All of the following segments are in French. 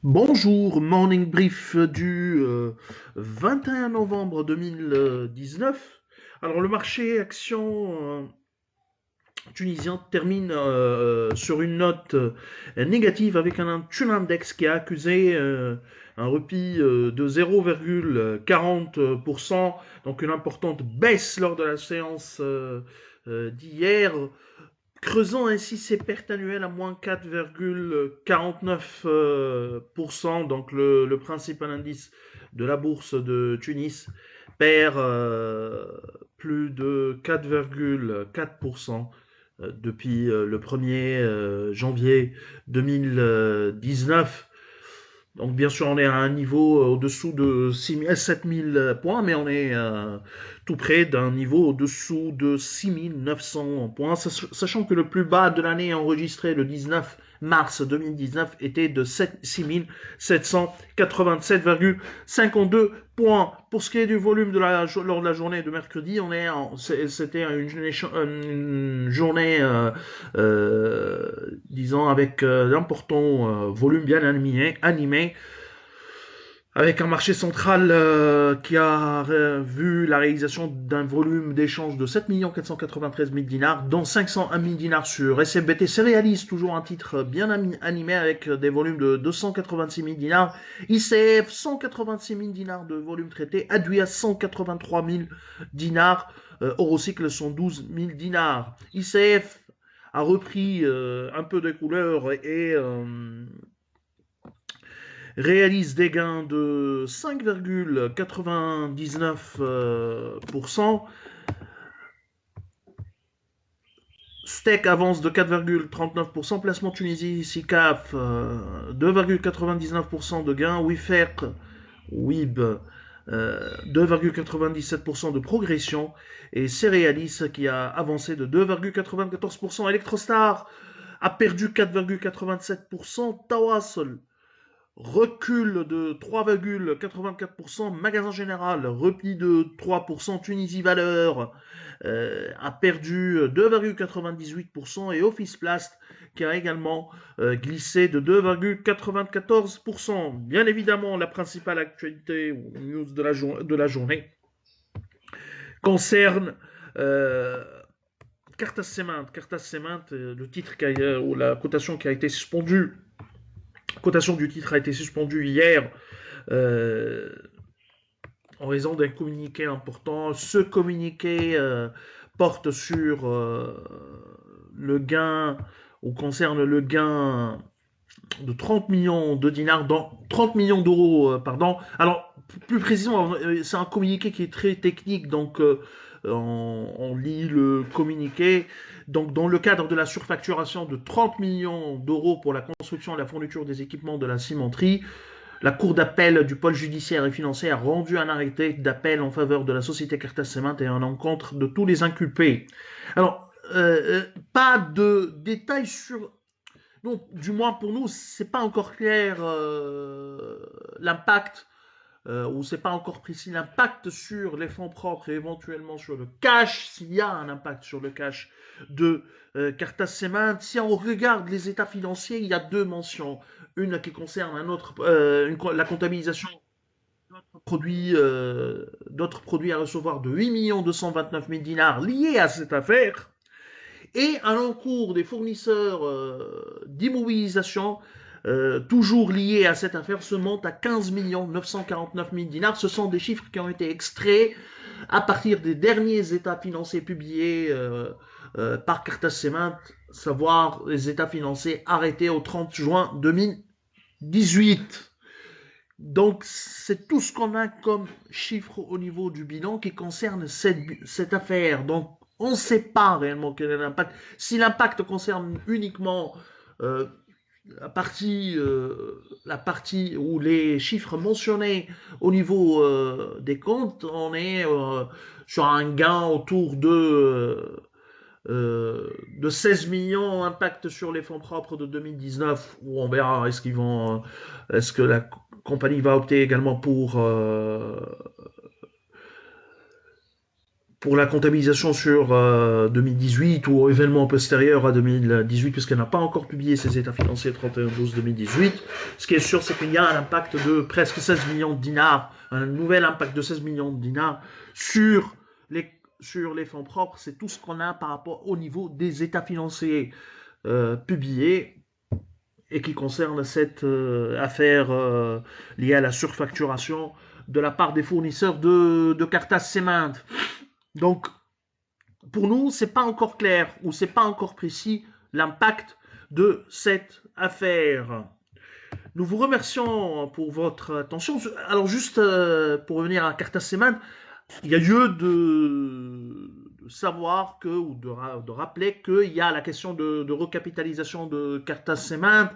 Bonjour, morning brief du 21 novembre 2019. Alors le marché action tunisien termine sur une note négative avec un Tune Index qui a accusé un repli de 0,40%, donc une importante baisse lors de la séance d'hier, creusant ainsi ses pertes annuelles à moins 4,49%. Donc le principal indice de la bourse de Tunis perd plus de 4,4% depuis le 1er janvier 2019. Donc bien sûr, on est à un niveau au-dessous de 7 000 points, mais on est tout près d'un niveau au-dessous de 6 900 points, sachant que le plus bas de l'année enregistré le 19 mars 2019 était de 6 787,52 points. Pour ce qui est du volume lors de la journée de mercredi, c'était une journée, disons, avec d'importants volumes bien animés, avec un marché central qui a vu la réalisation d'un volume d'échange de 7 493 000 dinars, dont 501 000 dinars sur SMBT Céréalis, toujours un titre bien animé avec des volumes de 286 000 dinars, ICF 186 000 dinars de volume traité, Aduia 183 000 dinars, Eurocycle 112 000 dinars. ICF a repris un peu de couleur et réalise des gains de 5,99%. Steak avance de 4,39%. Placement Tunisie, SICAF, 2,99% de gains. WIB, 2,97% de progression. Et Céréalis qui a avancé de 2,94%. Electrostar a perdu 4,87%. Tawassul recul de 3,84%, Magasin Général, repli de 3%, Tunisie Valeur a perdu 2,98% et Office Plast qui a également glissé de 2,94%. Bien évidemment, la principale actualité ou news de la journée concerne Cartas Cement. Cartas Cement, le titre ou la cotation qui a été suspendue. La cotation du titre a été suspendue hier euh, en raison d'un communiqué important. Ce communiqué porte sur le gain, ou concerne le gain de 30 millions de dinars, 30 millions d'euros, pardon. Alors, plus précisément, c'est un communiqué qui est très technique, donc on lit le communiqué. Donc, dans le cadre de la surfacturation de 30 millions d'euros pour la construction et la fourniture des équipements de la cimenterie, la Cour d'appel du pôle judiciaire et financier a rendu un arrêté d'appel en faveur de la société Cartas Cement et en encontre de tous les inculpés. Alors, pas de détails sur. Donc, du moins pour nous, c'est pas encore clair l'impact, ou c'est pas encore précis l'impact sur les fonds propres et éventuellement sur le cash, s'il y a un impact sur le cash de Cartas Cement. Si on regarde les états financiers, il y a deux mentions. Une qui concerne la comptabilisation d'autres produits à recevoir de 8 229 000 dinars liés à cette affaire, et un encours des fournisseurs d'immobilisation toujours liés à cette affaire se monte à 15 949 000 dinars. Ce sont des chiffres qui ont été extraits à partir des derniers états financiers publiés par Cartas Cement, savoir les états financiers arrêtés au 30 juin 2018. Donc, c'est tout ce qu'on a comme chiffre au niveau du bilan qui concerne cette affaire. Donc, on ne sait pas réellement quel est l'impact. Si l'impact concerne uniquement euh, la partie où les chiffres mentionnés au niveau des comptes, on est sur un gain autour de 16 millions, impact sur les fonds propres de 2019, où on verra est-ce que la compagnie va opter également pour la comptabilisation sur 2018 ou événements postérieurs à 2018, puisqu'elle n'a pas encore publié ses états financiers 31/12/2018. Ce qui est sûr, c'est qu'il y a un impact de presque 16 millions de dinars, un nouvel impact de 16 millions de dinars sur les fonds propres. C'est tout ce qu'on a par rapport au niveau des états financiers publiés et qui concerne cette affaire liée à la surfacturation de la part des fournisseurs de Cartas Cement. Donc, pour nous, c'est pas encore clair ou c'est pas encore précis l'impact de cette affaire. Nous vous remercions pour votre attention. Alors, juste pour revenir à Cartas Cement, il y a lieu de savoir que, ou de rappeler qu'il y a la question de recapitalisation de Cartas Cement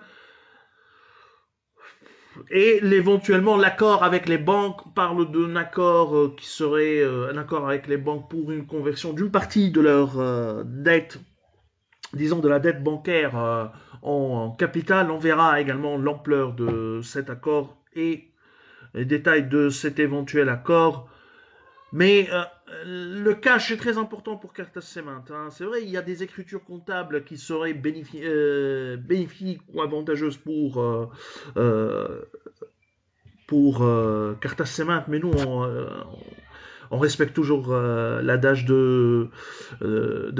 et éventuellement l'accord avec les banques. On parle d'un accord qui serait un accord avec les banques pour une conversion d'une partie de leur dette, disons de la dette bancaire en capital. On verra également l'ampleur de cet accord et les détails de cet éventuel accord. Mais le cash est très important pour Cartas Cement. Hein. C'est vrai, il y a des écritures comptables qui seraient bénéfiques ou avantageuses euh, pour Cartas Cement, mais nous, on respecte toujours l'adage de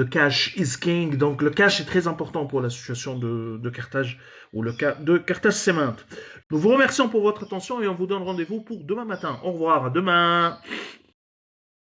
cash is king. Donc le cash est très important pour la situation de Carthage ou le cas de Cartas Cement. Nous vous remercions pour votre attention et on vous donne rendez-vous pour demain matin. Au revoir, à demain.